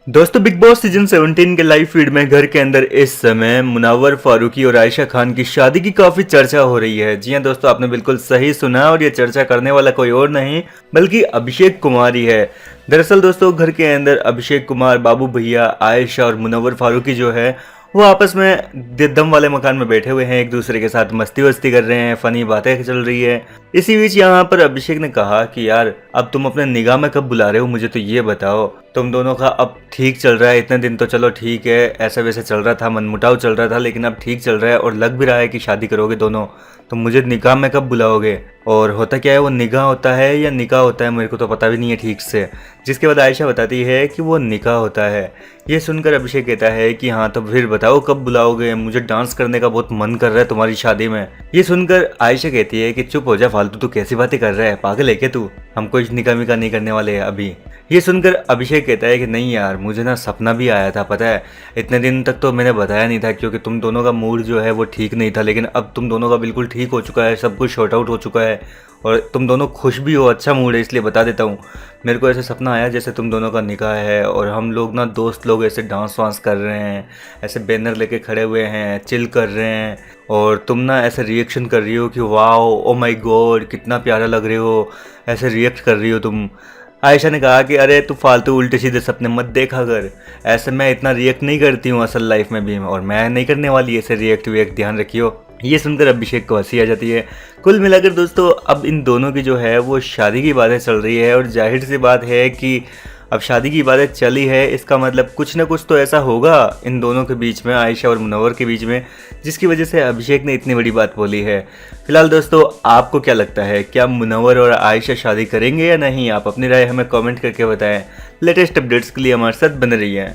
दोस्तों big boss season 17 के live feed में घर के अंदर इस समय मुनव्वर फारूकी और आयशा खान की शादी की काफी चर्चा हो रही है। जी हां दोस्तों, आपने बिल्कुल सही सुना और ये चर्चा करने वाला कोई और नहीं बल्कि अभिषेक कुमार ही है। दरअसल दोस्तों घर के अंदर अभिषेक कुमार, बाबू भैया, आयशा और मुनव्वर फारूकी जो है वो आपस में दम वाले मकान में बैठे हुए हैं, एक दूसरे के साथ मस्ती वस्ती कर रहे हैं, फनी बातें चल रही है। इसी बीच यहाँ पर अभिषेक ने कहा कि यार अब तुम अपने निगाह में कब बुला रहे हो, मुझे तो ये बताओ। तुम दोनों का अब ठीक चल रहा है, इतने दिन तो चलो ठीक है, ऐसे वैसे चल रहा था, मनमुटाव चल रहा था, लेकिन अब ठीक चल रहा है और लग भी रहा है कि शादी करोगे दोनों। तो मुझे निकाह में कब बुलाओगे? और होता क्या है, वो निगाह होता है या निकाह होता है, मेरे को तो पता भी नहीं है ठीक से। जिसके बाद आयशा बताती है कि वो निकाह होता है। ये सुनकर अभिषेक कहता है कि हाँ तो फिर बताओ कब बुलाओगे, मुझे डांस करने का बहुत मन कर रहा है तुम्हारी शादी में। ये सुनकर आयशा कहती है कि चुप हो जा फालतू, तू कैसी बातें कर रहा है, पागल है क्या तू, हम कोई निकाह मिकाह नहीं करने वाले हैं अभी। ये सुनकर अभिषेक कहता है कि नहीं यार, मुझे ना सपना भी आया था, पता है इतने दिन तक तो मैंने बताया नहीं था क्योंकि तुम दोनों का मूड जो है वो ठीक नहीं था, लेकिन अब तुम दोनों का बिल्कुल ठीक हो चुका है, सब कुछ शॉर्ट आउट हो चुका है और तुम दोनों खुश भी हो, अच्छा मूड है, इसलिए बता देता हूँ। मेरे को ऐसे सपना आया जैसे तुम दोनों का निकाह है और हम लोग ना दोस्त लोग ऐसे डांस वांस कर रहे हैं, ऐसे बैनर लेके खड़े हुए हैं, चिल कर रहे हैं और तुम ना ऐसे रिएक्शन कर रही हो कि वाओ ओ माय गॉड कितना प्यारा लग रहे हो, ऐसे रिएक्ट कर रही हो तुम। आयशा ने कहा कि अरे तू फालतू उल्टे सीधे सपने मत देखा कर, ऐसे मैं इतना रिएक्ट नहीं करती हूँ असल लाइफ में भी, और मैं नहीं करने वाली ऐसे रिएक्ट विएक्ट, ध्यान रखियो। ये सुनकर अभिषेक को हंसी आ जाती है। कुल मिलाकर दोस्तों अब इन दोनों की जो है वो शादी की बातें चल रही है और जाहिर सी बात है कि अब शादी की बातें चली है, इसका मतलब कुछ ना कुछ तो ऐसा होगा इन दोनों के बीच में, आयशा और मुनव्वर के बीच में, जिसकी वजह से अभिषेक ने इतनी बड़ी बात बोली है। फिलहाल दोस्तों आपको क्या लगता है, क्या मुनव्वर और आयशा शादी करेंगे या नहीं? आप अपनी राय हमें कमेंट करके बताएं। लेटेस्ट अपडेट्स के लिए हमारे साथ बने रहिए।